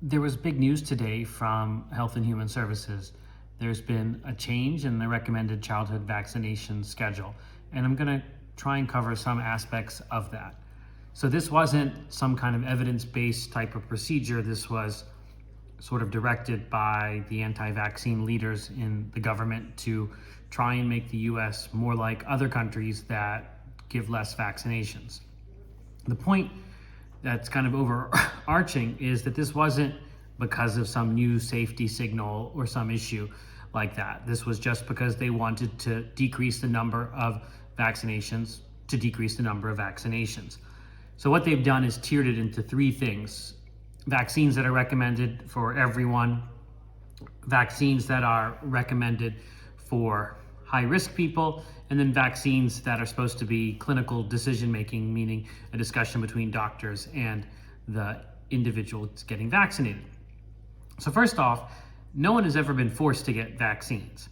There was big news today from Health and Human Services. There's been a change in the recommended childhood vaccination schedule, and I'm going to try and cover some aspects of that. So, this wasn't some kind of evidence based type of procedure. This was sort of directed by the anti vaccine leaders in the government to try and make the US more like other countries that give less vaccinations. The point that's kind of overarching is that this wasn't because of some new safety signal or some issue like that. This was just because they wanted to decrease the number of vaccinations to decrease the number of vaccinations. So what they've done is tiered it into three things: vaccines that are recommended for everyone, vaccines that are recommended for high risk people, and then vaccines that are supposed to be clinical decision making, meaning a discussion between doctors and the individual getting vaccinated. So, first off, no one has ever been forced to get vaccines.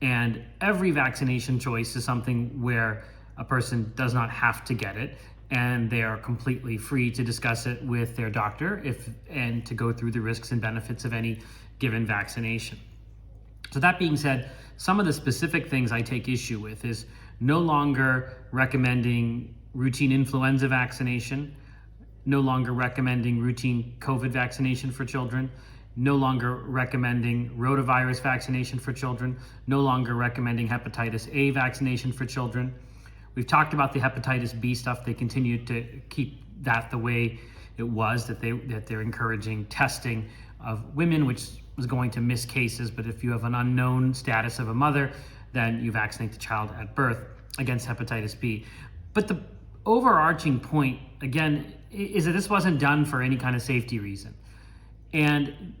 And every vaccination choice is something where a person does not have to get it, and they are completely free to discuss it with their doctor and to go through the risks and benefits of any given vaccination. So that being said, some of the specific things I take issue with is no longer recommending routine influenza vaccination, no longer recommending routine COVID vaccination for children, no longer recommending rotavirus vaccination for children, no longer recommending hepatitis A vaccination for children. We've talked about the hepatitis B stuff. They continue to keep that the way it was, that they're encouraging testing of women, which was going to miss cases. But if you have an unknown status of a mother, then you vaccinate the child at birth against hepatitis B. But the overarching point, again, is that this wasn't done for any kind of safety reason. And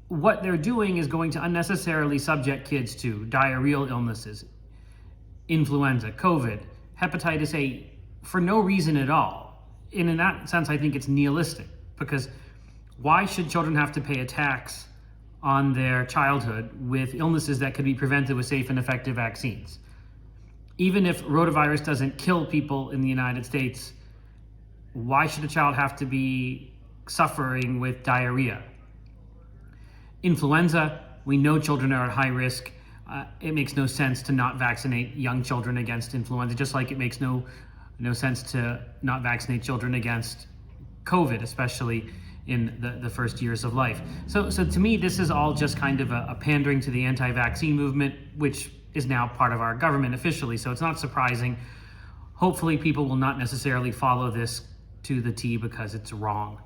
what they're doing is going to unnecessarily subject kids to diarrheal illnesses, influenza, COVID, hepatitis A, for no reason at all. And in that sense, I think it's nihilistic, because why should children have to pay a tax on their childhood with illnesses that could be prevented with safe and effective vaccines? Even if rotavirus doesn't kill people in the United States, why should a child have to be suffering with diarrhea? Influenza, we know children are at high risk. It makes no sense to not vaccinate young children against influenza, just like it makes no sense to not vaccinate children against COVID, especially in the first years of life. So to me, this is all just kind of a pandering to the anti-vaccine movement, which is now part of our government officially. So it's not surprising. Hopefully people will not necessarily follow this to the T because it's wrong.